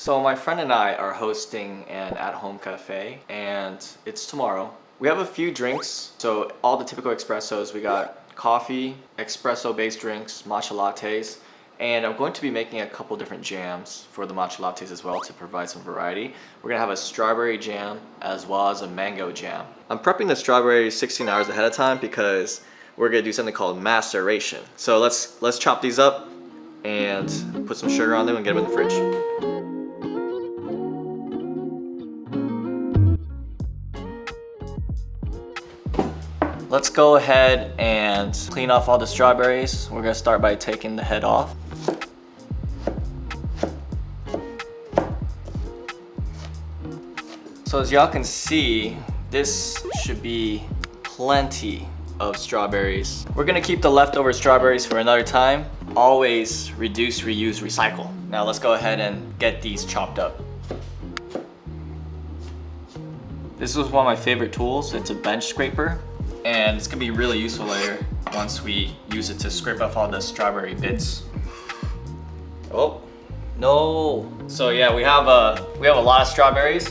So my friend and I are hosting an at-home cafe and it's tomorrow. We have a few drinks, so all the typical espressos. We got coffee, espresso-based drinks, matcha lattes, and I'm going to be making a couple different jams for the matcha lattes as well to provide some variety. We're gonna have a strawberry jam as well as a mango jam. I'm prepping the strawberries 16 hours ahead of time because we're gonna do something called maceration. So let's chop these up and put some sugar on them and get them in the fridge. Let's go ahead and clean off all the strawberries. We're gonna start by taking the head off. So as y'all can see, this should be plenty of strawberries. We're gonna keep the leftover strawberries for another time. Always reduce, reuse, recycle. Now let's go ahead and get these chopped up. This was one of my favorite tools. It's a bench scraper. And it's gonna be really useful later once we use it to scrape off all the strawberry bits. Oh, no. So yeah, we have a lot of strawberries.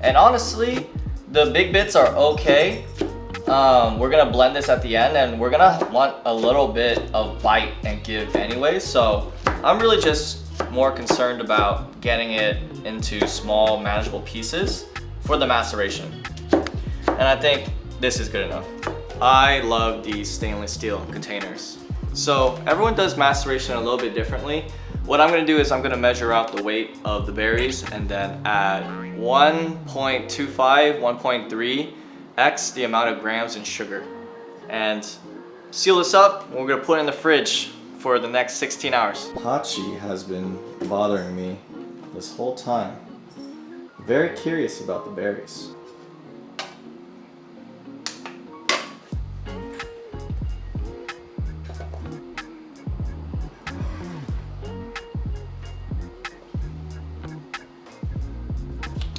And honestly, the big bits are okay. We're gonna blend this at the end and we're gonna want a little bit of bite and give anyway. So I'm really just more concerned about getting it into small, manageable pieces for the maceration. And I think this is good enough. I love these stainless steel containers. So everyone does maceration a little bit differently. What I'm gonna do is I'm gonna measure out the weight of the berries and then add 1.25, 1.3x the amount of grams in sugar. And seal this up, and we're gonna put it in the fridge for the next 16 hours. Hachi has been bothering me this whole time. Very curious about the berries.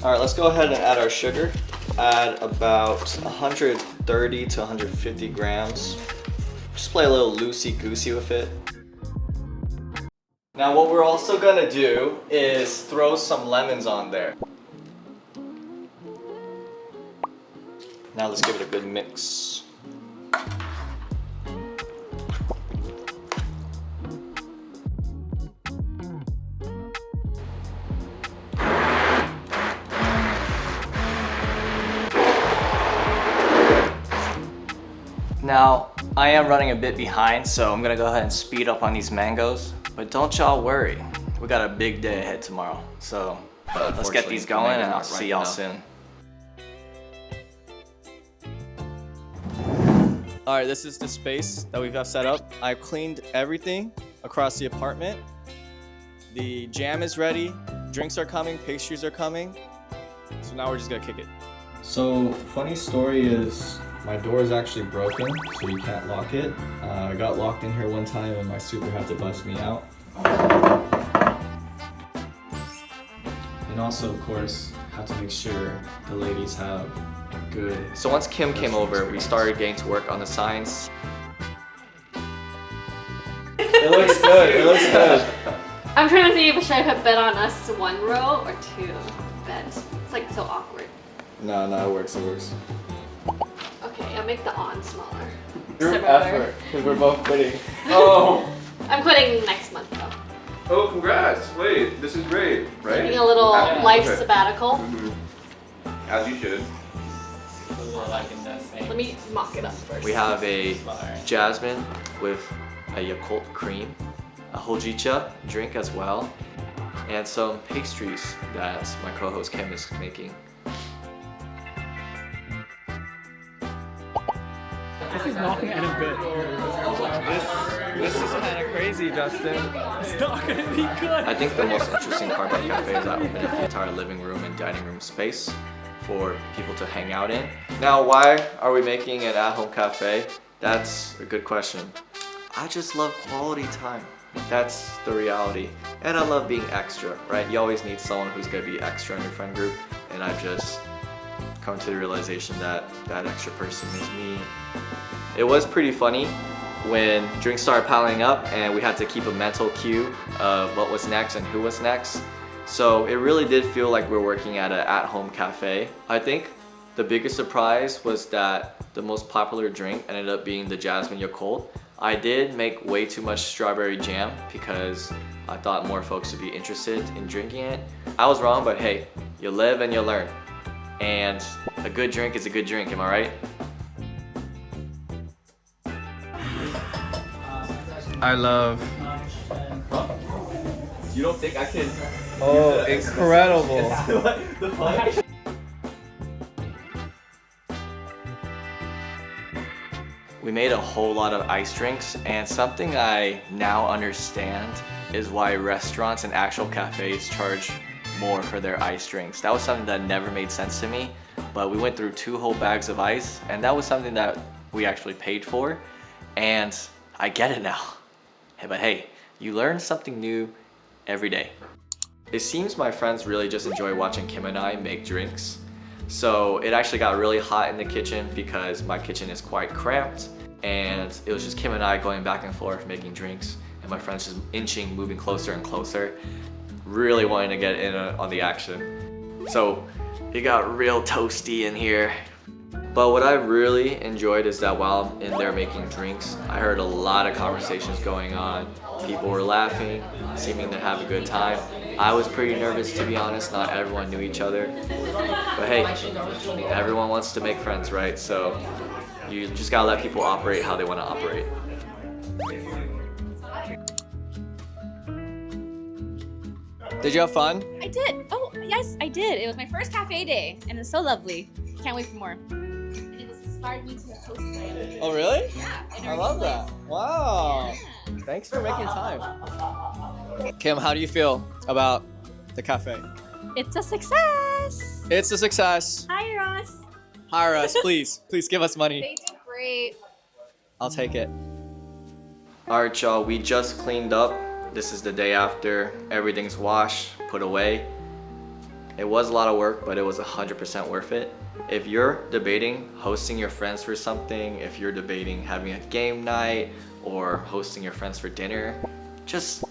All right, let's go ahead and add our sugar. Add about 130 to 150 grams. Just play a little loosey-goosey with it. Now what we're also gonna do is throw some lemons on there. Now let's give it a good mix. Now, I am running a bit behind, so I'm gonna go ahead and speed up on these mangoes. But don't y'all worry, we got a big day ahead tomorrow. So let's get these going and I'll see y'all soon. All right, this is the space that we've got set up. I've cleaned everything across the apartment. The jam is ready, drinks are coming, pastries are coming. So now we're just gonna kick it. So, funny story is, my door is actually broken, so you can't lock it. I got locked in here one time and my super had to bust me out. And also, of course, have to make sure the ladies have good... So once Kim came over, we started getting to work on the signs. It looks good, it looks good. I'm trying to think if I should bet on us one row or two beds. It's like so awkward. No, it works, it works. Okay, I'll make the on smaller. Group effort, because we're both quitting. Oh! I'm quitting next month though. Oh, congrats! Wait, this is great, right? Taking a little life okay. sabbatical. As you should. Let me mock it up first. We have a jasmine with a Yakult cream, a hojicha drink as well, and some pastries that my co-host Kim is making. This is not gonna end up good. This is kind of crazy, Justin. It's not gonna be good. I think the most interesting part about the cafe is that we opened up the entire living room and dining room space for people to hang out in. Now, why are we making an at-home cafe? That's a good question. I just love quality time. That's the reality. And I love being extra, right? You always need someone who's gonna be extra in your friend group, and I've just come to the realization that that extra person is me. It was pretty funny when drinks started piling up and we had to keep a mental cue of what was next and who was next. So it really did feel like we're working at an at-home cafe. I think the biggest surprise was that the most popular drink ended up being the Jasmine Yakult. I did make way too much strawberry jam because I thought more folks would be interested in drinking it. I was wrong, but hey, you live and you learn. And a good drink is a good drink, am I right? I love. You don't think I can? Oh, incredible. We made a whole lot of ice drinks, and something I now understand is why restaurants and actual cafes charge more for their ice drinks. That was something that never made sense to me, but we went through 2 whole bags of ice, and that was something that we actually paid for, and I get it now. But hey, you learn something new every day. It seems my friends really just enjoy watching Kim and I make drinks. So it actually got really hot in the kitchen because my kitchen is quite cramped, and it was just Kim and I going back and forth making drinks, and my friends just inching, moving closer and closer, really wanting to get in on the action. So it got real toasty in here. But what I really enjoyed is that while I'm in there making drinks, I heard a lot of conversations going on. People were laughing, seeming to have a good time. I was pretty nervous, to be honest. Not everyone knew each other. But hey, everyone wants to make friends, right? So you just gotta let people operate how they want to operate. Did you have fun? I did. Oh, yes, I did. It was my first cafe day, and it's so lovely. Can't wait for more. And it was inspired me to host it. Oh, really? Yeah. I love that. Wow. Thanks for making time. Kim, how do you feel about the cafe? It's a success. It's a success. Hi, Ross. Hire us, please. Please give us money. They did great. I'll take it. Alright y'all, we just cleaned up. This is the day after. Everything's washed, put away. It was a lot of work, but it was 100% worth it. If you're debating hosting your friends for something, if you're debating having a game night or hosting your friends for dinner, just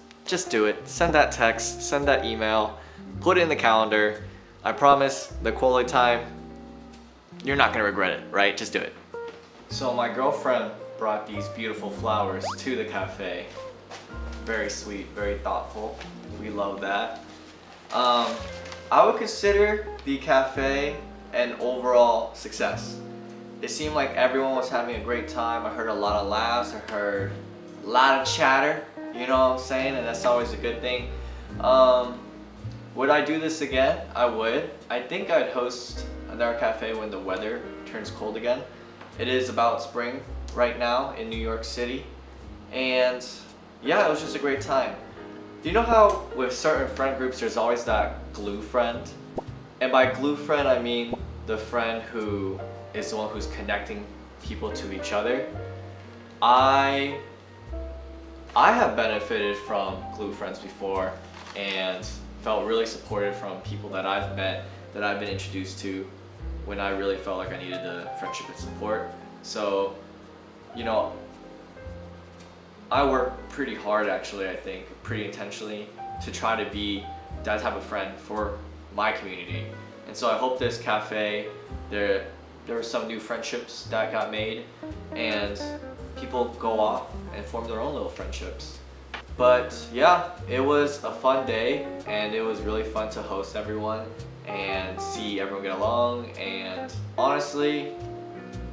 do it. Send that text, send that email, put it in the calendar. I promise the quality time, you're not gonna regret it, right? Just do it. So my girlfriend brought these beautiful flowers to the cafe. Very sweet, very thoughtful. We love that. I would consider the cafe an overall success. It seemed like everyone was having a great time. I heard a lot of laughs, I heard a lot of chatter, you know what I'm saying? And that's always a good thing. Would I do this again? I would. I think I'd host another cafe when the weather turns cold again. It is about spring right now in New York City. And yeah, it was just a great time. Do you know how with certain friend groups there's always that glue friend? And by glue friend I mean the friend who is the one who's connecting people to each other. I have benefited from glue friends before and felt really supported from people that I've met, that I've been introduced to when I really felt like I needed the friendship and support. So, you know, I work pretty hard actually, I think, pretty intentionally to try to be that type of friend for my community. And so I hope this cafe, there were some new friendships that got made and people go off and form their own little friendships. But yeah, it was a fun day and it was really fun to host everyone and see everyone get along, and honestly,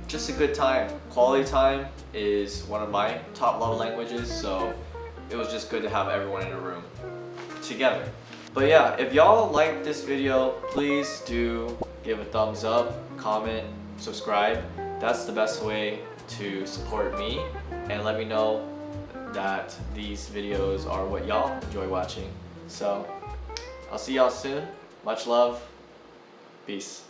just a good time. Quality time is one of my top love languages, so it was just good to have everyone in a room together. But yeah, if y'all like this video, please do give a thumbs up, comment, subscribe. That's the best way to support me and let me know that these videos are what y'all enjoy watching. So I'll see y'all soon. Much love. Peace.